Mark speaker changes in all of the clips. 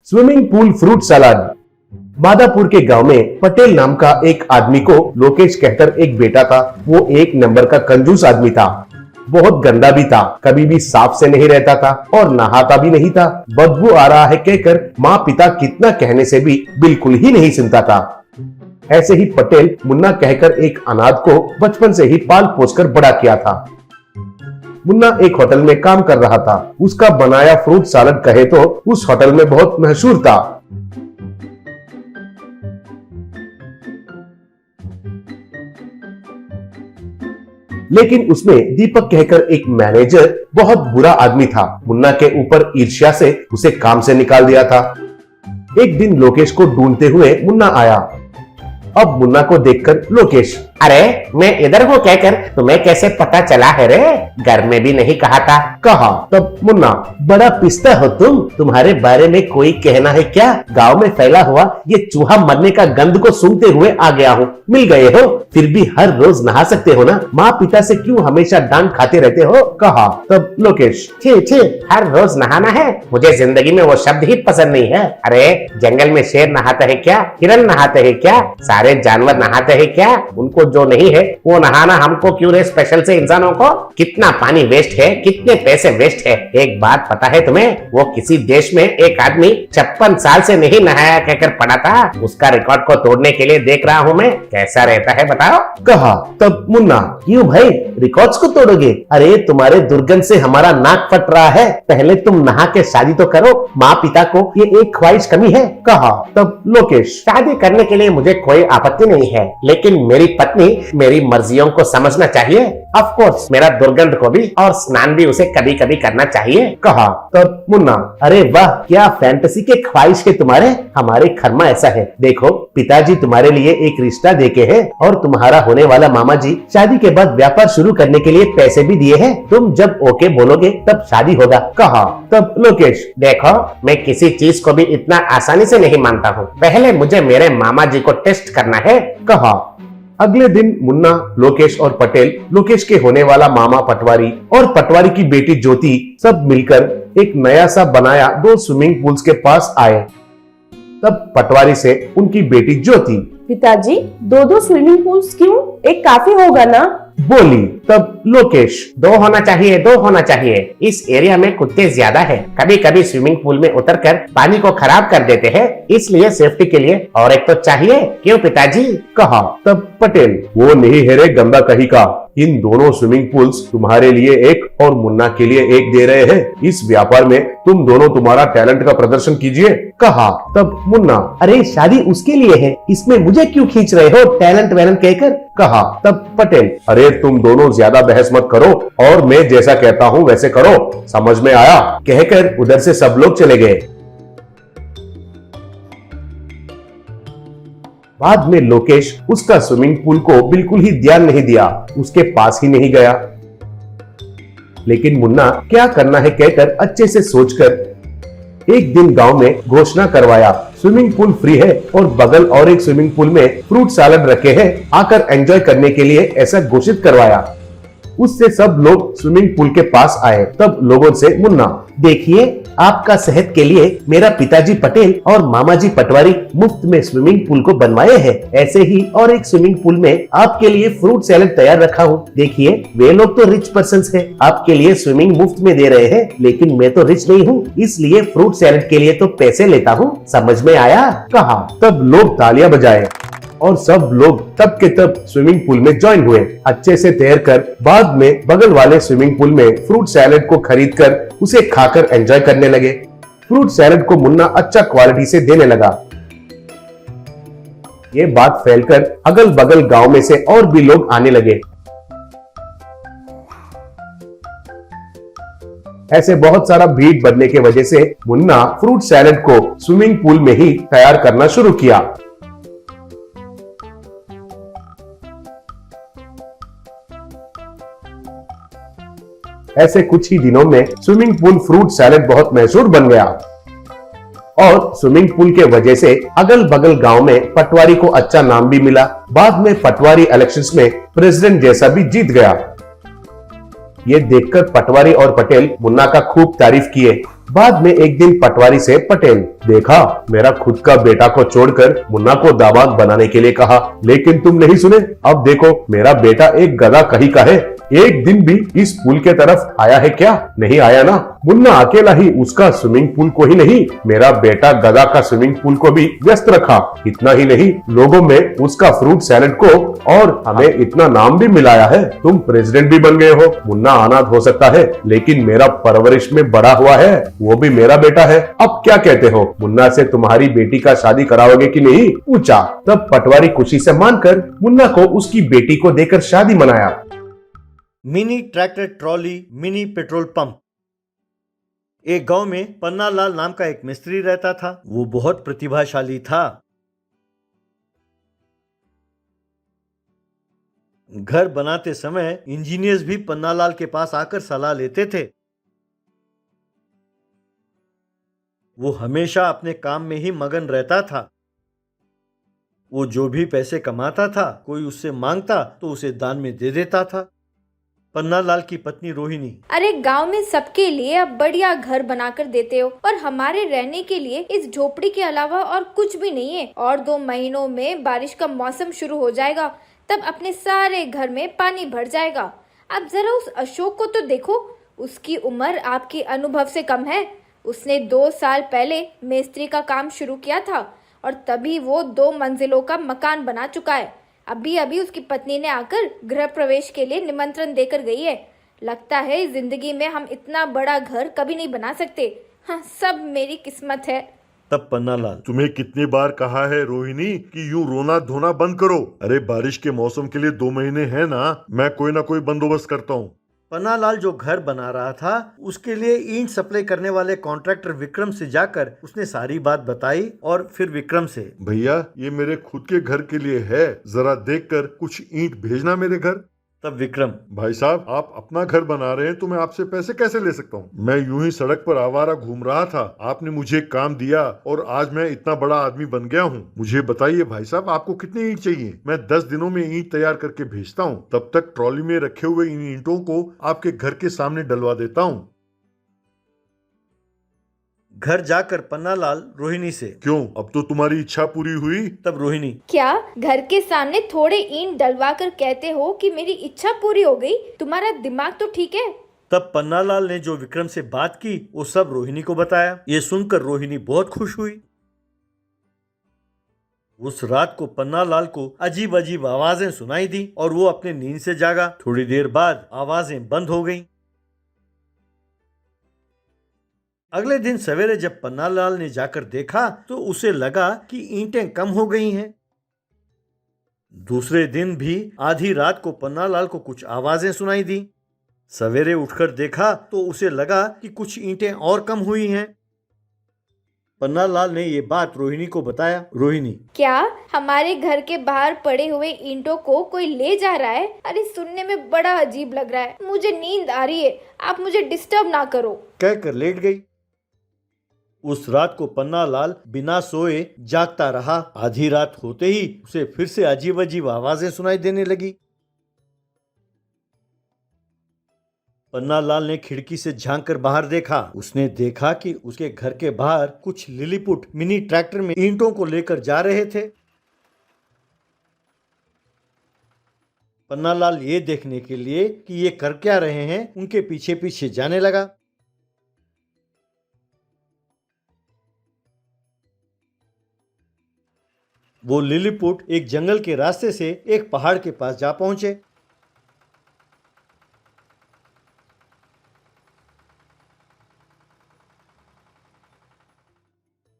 Speaker 1: Swimming pool fruit salad. Madhapur के गांव में पटेल नाम का एक आदमी को लोकेश कहकर एक बेटा था। वो एक नंबर का कंजूस आदमी था। बहुत गंदा भी था, कभी भी साफ से नहीं रहता था और नहाता भी नहीं था। बदबू आ रहा है कहकर माँ पिता कितना कहने से भी बिल्कुल ही नहीं सुनता था। ऐसे ही पटेल मुन्ना कहकर एक अनाथ को बचपन से ही पाल पोसकर बड़ा किया था। मुन्ना एक होटल में काम कर रहा था। उसका बनाया फ्रूट सलाद कहे तो उस होटल में बहुत मशहूर था। लेकिन उसमें दीपक कहकर एक मैनेजर बहुत बुरा आदमी था। मुन्ना के ऊपर ईर्ष्या से उसे काम से निकाल दिया था। एक दिन लोकेश को ढूंढते हुए मुन्ना आया। अब मुन्ना को देखकर लोकेश,
Speaker 2: अरे मैं इधर हूँ कहकर तुम्हें कैसे पता चला है रे? घर में भी नहीं कहा था।
Speaker 1: कहा। तब मुन्ना,
Speaker 2: बड़ा पिस्ता हो तुम, तुम्हारे बारे में कोई कहना है क्या? गांव में फैला हुआ ये चूहा मरने का गंध को सूंघते हुए आ गया हूँ। मिल गए हो, फिर भी हर रोज नहा सकते हो ना? माँ पिता से क्यों हमेशा डांट खाते रहते हो?
Speaker 1: कहा। तब लोकेश,
Speaker 2: छी छी, हर रोज नहाना है? मुझे जिंदगी में वो शब्द ही पसंद नहीं है। अरे जंगल में शेर नहाता है क्या? हिरन नहाते है क्या? सारे जानवर नहाते हैं क्या? उनको जो नहीं है वो नहाना हमको क्यों रे? स्पेशल से इंसानों को कितना पानी वेस्ट है, कितने पैसे वेस्ट है। एक बात पता है तुम्हें? वो किसी देश में एक आदमी 56 साल से नहीं नहाया कहकर पड़ा था। उसका रिकॉर्ड को तोड़ने के लिए देख रहा हूँ मैं, कैसा रहता है बताओ?
Speaker 1: कहा। तब मुन्ना,
Speaker 2: क्यों भाई रिकॉर्ड्स को तोड़ोगे? अरे तुम्हारे दुर्गंध से हमारा नाक फट रहा है। पहले तुम नहा के शादी तो करो। माँ पिता को ये एक ख्वाहिश कमी है।
Speaker 1: कहा। तब लोकेश,
Speaker 2: शादी करने के लिए मुझे कोई आपत्ति नहीं है, लेकिन मेरी पत्नी मेरी मर्जियों को समझना चाहिए। ऑफ कोर्स मेरा दुर्गंध को भी और स्नान भी उसे कभी कभी करना चाहिए।
Speaker 1: कहा। तब मुन्ना,
Speaker 2: अरे वाह, क्या फैंटेसी के ख्वाहिश के तुम्हारे। हमारे खरमा ऐसा है, देखो पिताजी तुम्हारे लिए एक रिश्ता देके है और तुम्हारा होने वाला मामा जी शादी के बाद व्यापार शुरू करने के लिए पैसे भी दिए हैं। तुम जब ओके बोलोगे तब शादी होगा।
Speaker 1: कहा। तब लोकेश,
Speaker 2: देखो मैं किसी चीज को भी इतना आसानी से नहीं मानता हूँ। पहले मुझे मेरे मामा जी को टेस्ट करना है।
Speaker 1: कहा। अगले दिन मुन्ना, लोकेश और पटेल, लोकेश के होने वाला मामा पटवारी और पटवारी की बेटी ज्योति सब मिलकर एक नया सा बनाया 2 स्विमिंग पूल्स के पास आए। तब पटवारी से उनकी बेटी ज्योति,
Speaker 3: पिताजी 2-2 स्विमिंग पूल्स क्यों? एक काफी होगा ना?
Speaker 1: बोली। तब लोकेश,
Speaker 2: 2 होना चाहिए, 2 होना चाहिए। इस एरिया में कुत्ते ज्यादा है, कभी कभी स्विमिंग पूल में उतरकर पानी को खराब कर देते हैं, इसलिए सेफ्टी के लिए और एक तो चाहिए। क्यों पिताजी?
Speaker 1: कहा। तब पटेल, वो नहीं है रे गंदा कहीं का। इन दोनों स्विमिंग पूल्स तुम्हारे लिए एक और मुन्ना के लिए एक दे रहे हैं। इस व्यापार में तुम दोनों तुम्हारा टैलेंट का प्रदर्शन कीजिए। कहा। तब मुन्ना,
Speaker 2: अरे शादी उसके लिए है, इसमें मुझे क्यों खींच रहे हो टैलेंट वैलेंट कहकर?
Speaker 1: कहा। तब पटेल, अरे तुम दोनों ज्यादा बहस मत करो और मैं जैसा कहता हूँ वैसे करो, समझ में आया? कहकर उधर से सब लोग चले गए। बाद में लोकेश उसका स्विमिंग पूल को बिल्कुल ही ध्यान नहीं दिया, उसके पास ही नहीं गया। लेकिन मुन्ना क्या करना है कहकर अच्छे से सोचकर एक दिन गांव में घोषणा करवाया, स्विमिंग पूल फ्री है और बगल और एक स्विमिंग पूल में फ्रूट सलाद रखे हैं, आकर एंजॉय करने के लिए ऐसा घोषित करवाया। उससे सब लोग स्विमिंग पूल के पास आए। तब लोगों से मुन्ना,
Speaker 2: देखिए आपका सेहत के लिए मेरा पिताजी पटेल और मामा जी पटवारी मुफ्त में स्विमिंग पूल को बनवाए हैं। ऐसे ही और एक स्विमिंग पूल में आपके लिए फ्रूट सैलेड तैयार रखा हूँ। देखिए वे लोग तो रिच पर्सन्स हैं, आपके लिए स्विमिंग मुफ्त में दे रहे हैं, लेकिन मैं तो रिच नहीं हूँ, इसलिए फ्रूट सैलेड के लिए तो पैसे लेता हूँ। समझ में आया?
Speaker 1: कहा। तब लोग तालियां बजाए और सब लोग तब के तब स्विमिंग पूल में ज्वाइन हुए। अच्छे से तैरकर बाद में बगल वाले स्विमिंग पूल में फ्रूट सैलेड को खरीदकर उसे खाकर एंजॉय करने लगे। फ्रूट सैलेड को मुन्ना अच्छा क्वालिटी से देने लगा। ये बात फैलकर अगल बगल गांव में से और भी लोग आने लगे। ऐसे बहुत सारा भीड़ बढ़ने के वजह से मुन्ना फ्रूट सैलेड को स्विमिंग पूल में ही तैयार करना शुरू किया। ऐसे कुछ ही दिनों में स्विमिंग पूल फ्रूट सैलेड बहुत मशहूर बन गया और स्विमिंग पूल के वजह से अगल बगल गांव में पटवारी को अच्छा नाम भी मिला। बाद में पटवारी इलेक्शंस में प्रेसिडेंट जैसा भी जीत गया। ये देखकर पटवारी और पटेल मुन्ना का खूब तारीफ किए। बाद में एक दिन पटवारी से पटेल, देखा मेरा खुद का बेटा को छोड़कर मुन्ना को दामाद बनाने के लिए कहा, लेकिन तुम नहीं सुने। अब देखो मेरा बेटा एक गधा कहीं का है, एक दिन भी इस पुल के तरफ आया है क्या? नहीं आया ना। मुन्ना अकेला ही उसका स्विमिंग पूल को ही नहीं, मेरा बेटा गधा का स्विमिंग पूल को भी व्यस्त रखा। इतना ही नहीं, लोगों में उसका फ्रूट सैलेड को और हमें इतना नाम भी मिलाया है। तुम प्रेसिडेंट भी बन गए हो। मुन्ना अनाथ हो सकता है, लेकिन मेरा परवरिश में बड़ा हुआ है, वो भी मेरा बेटा है। अब क्या कहते हो, मुन्ना से तुम्हारी बेटी का शादी कराओगे कि नहीं? पूछा। तब पटवारी खुशी से मानकर मुन्ना को उसकी बेटी को देकर शादी मनाया।
Speaker 4: Mini tractor trolley mini petrol pump. एक गांव में पन्ना लाल नाम का एक मिस्त्री रहता था। वो बहुत प्रतिभाशाली था। घर बनाते समय इंजीनियर्स भी पन्ना लाल के पास आकर सलाह लेते थे। वो हमेशा अपने काम में ही मगन रहता था। वो जो भी पैसे कमाता था, कोई उससे मांगता तो उसे दान में दे देता था। पन्ना लाल की पत्नी रोहिणी,
Speaker 5: अरे गांव में सबके लिए अब बढ़िया घर बनाकर देते हो और हमारे रहने के लिए इस झोपड़ी के अलावा और कुछ भी नहीं है। और 2 महीनों में बारिश का मौसम शुरू हो जाएगा, तब अपने सारे घर में पानी भर जाएगा। अब जरा उस अशोक को तो देखो, उसकी उम्र आपके अनुभव से कम है। उसने 2 साल पहले मिस्त्री का काम शुरू किया था और तभी वो 2 मंजिलों का मकान बना चुका है। अभी अभी उसकी पत्नी ने आकर गृह प्रवेश के लिए निमंत्रण देकर गई है। लगता है जिंदगी में हम इतना बड़ा घर कभी नहीं बना सकते। हाँ, सब मेरी किस्मत है।
Speaker 4: तब पन्ना लाल,
Speaker 6: तुम्हें कितनी बार कहा है रोहिणी कि यूं रोना धोना बंद करो। अरे बारिश के मौसम के लिए 2 महीने है ना, मैं कोई ना कोई बंदोबस्त करता हूँ।
Speaker 4: पन्ना लाल जो घर बना रहा था, उसके लिए ईंट सप्लाई करने वाले कॉन्ट्रैक्टर विक्रम से जाकर उसने सारी बात बताई और फिर विक्रम से,
Speaker 6: भैया ये मेरे खुद के घर के लिए है, जरा देखकर कुछ ईंट भेजना मेरे घर।
Speaker 4: तब विक्रम,
Speaker 6: भाई साहब आप अपना घर बना रहे हैं तो मैं आपसे पैसे कैसे ले सकता हूँ? मैं यूं ही सड़क पर आवारा घूम रहा था, आपने मुझे काम दिया और आज मैं इतना बड़ा आदमी बन गया हूँ। मुझे बताइए भाई साहब आपको कितनी ईंट चाहिए? मैं 10 दिनों में ईंट तैयार करके भेजता हूँ। तब तक ट्रॉली में रखे हुए इन ईंटों को आपके घर के सामने डलवा देता हूँ।
Speaker 4: घर जाकर पन्ना लाल रोहिणी से,
Speaker 6: क्यों, अब तो तुम्हारी इच्छा पूरी हुई?
Speaker 4: तब रोहिणी,
Speaker 5: क्या घर के सामने थोड़े ईंट डलवा कर कहते हो कि मेरी इच्छा पूरी हो गई? तुम्हारा दिमाग तो ठीक है।
Speaker 4: तब पन्ना लाल ने जो विक्रम से बात की वो सब रोहिणी को बताया। ये सुनकर रोहिणी बहुत खुश हुई। उस रात को पन्ना लाल को अजीब अजीब आवाजें सुनाई दी और वो अपने नींद से जागा। थोड़ी देर बाद आवाजें बंद हो गईं। अगले दिन सवेरे जब पन्ना लाल ने जाकर देखा तो उसे लगा कि ईंटें कम हो गई हैं। दूसरे दिन भी आधी रात को पन्ना लाल को कुछ आवाजें सुनाई दी। सवेरे उठकर देखा तो उसे लगा कि कुछ ईंटें और कम हुई हैं। पन्ना लाल ने ये बात रोहिणी को बताया। रोहिणी,
Speaker 5: क्या हमारे घर के बाहर पड़े हुए ईंटों को कोई ले जा रहा है? अरे सुनने में बड़ा अजीब लग रहा है। मुझे नींद आ रही है, आप मुझे डिस्टर्ब ना करो,
Speaker 4: कहकर लेट गई। उस रात को पन्ना लाल बिना सोए जागता रहा। आधी रात होते ही उसे फिर से अजीब अजीब आवाजें सुनाई देने लगी। पन्ना लाल ने खिड़की से झांककर बाहर देखा। उसने देखा कि उसके घर के बाहर कुछ लिलीपुट मिनी ट्रैक्टर में ईंटों को लेकर जा रहे थे। पन्ना लाल ये देखने के लिए कि ये कर क्या रहे हैं, उनके पीछे पीछे जाने लगा। वो लिलीपुट एक जंगल के रास्ते से एक पहाड़ के पास जा पहुंचे।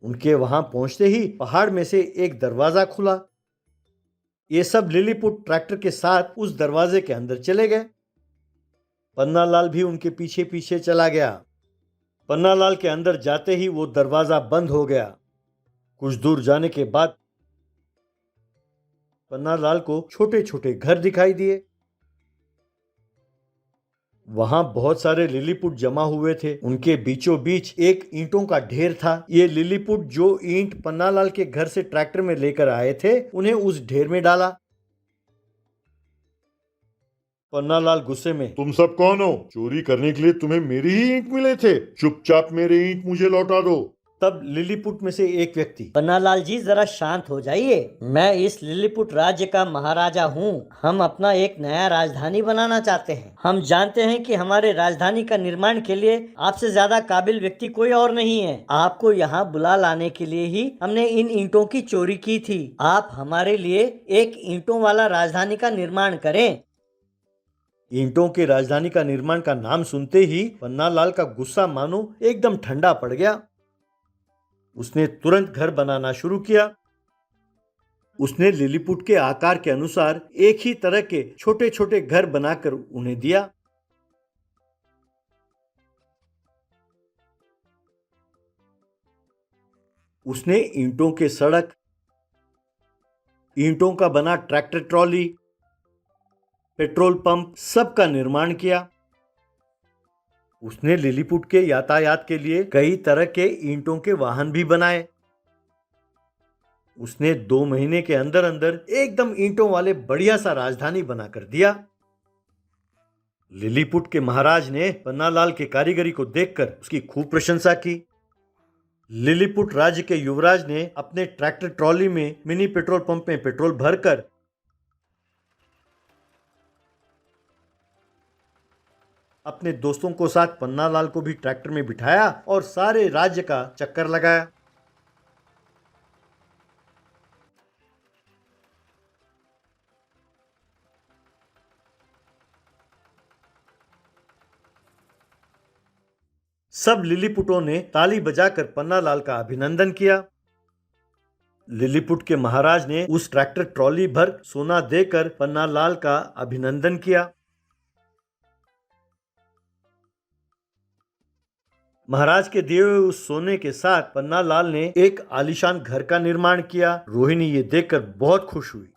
Speaker 4: उनके वहां पहुंचते ही पहाड़ में से एक दरवाजा खुला। ये सब लिलीपुट ट्रैक्टर के साथ उस दरवाजे के अंदर चले गए। पन्ना लाल भी उनके पीछे पीछे चला गया। पन्ना लाल के अंदर जाते ही वो दरवाजा बंद हो गया। कुछ दूर जाने के बाद पन्ना लाल को छोटे छोटे घर दिखाई दिए। वहां बहुत सारे लिलीपुट जमा हुए थे। उनके बीचों बीच एक ईंटों का ढेर था। ये लिलीपुट जो ईंट पन्ना लाल के घर से ट्रैक्टर में लेकर आए थे, उन्हें उस ढेर में डाला। पन्नालाल गुस्से में,
Speaker 6: तुम सब कौन हो? चोरी करने के लिए तुम्हें मेरी ही ईंट मिले थे? चुपचाप मेरे ईंट मुझे लौटा दो।
Speaker 4: तब लिलीपुट में से एक व्यक्ति,
Speaker 7: पन्नालाल जी जरा शांत हो जाइए। मैं इस लिलीपुट राज्य का महाराजा हूँ। हम अपना एक नया राजधानी बनाना चाहते हैं। हम जानते हैं कि हमारे राजधानी का निर्माण के लिए आपसे ज्यादा काबिल व्यक्ति कोई और नहीं है। आपको यहाँ बुला लाने के लिए ही हमने इन ईंटों की चोरी की थी। आप हमारे लिए एक ईंटों वाला राजधानी का निर्माण करें।
Speaker 4: ईंटों के राजधानी का निर्माण का नाम सुनते ही पन्नालाल का गुस्सा मानो एकदम ठंडा पड़ गया। उसने तुरंत घर बनाना शुरू किया। उसने लिलीपुट के आकार के अनुसार एक ही तरह के छोटे छोटे घर बनाकर उन्हें दिया। उसने ईंटों के सड़क, ईंटों का बना ट्रैक्टर ट्रॉली, पेट्रोल पंप सब का निर्माण किया। उसने लिलीपुट के यातायात के लिए कई तरह के ईंटों के वाहन भी बनाए। उसने 2 महीने के अंदर अंदर एकदम ईंटों वाले बढ़िया सा राजधानी बनाकर दिया। लिलीपुट के महाराज ने पन्नालाल के कारीगरी को देखकर उसकी खूब प्रशंसा की। लिलीपुट राज्य के युवराज ने अपने ट्रैक्टर ट्रॉली में मिनी पेट्रोल पंप में पेट्रोल भरकर अपने दोस्तों को साथ पन्नालाल को भी ट्रैक्टर में बिठाया और सारे राज्य का चक्कर लगाया। सब लिलीपुटों ने ताली बजाकर पन्नालाल का अभिनंदन किया। लिलीपुट के महाराज ने उस ट्रैक्टर ट्रॉली भर सोना देकर पन्नालाल का अभिनंदन किया। महाराज के दिए हुए उस सोने के साथ पन्नालाल ने एक आलीशान घर का निर्माण किया। रोहिणी ये देखकर बहुत खुश हुई।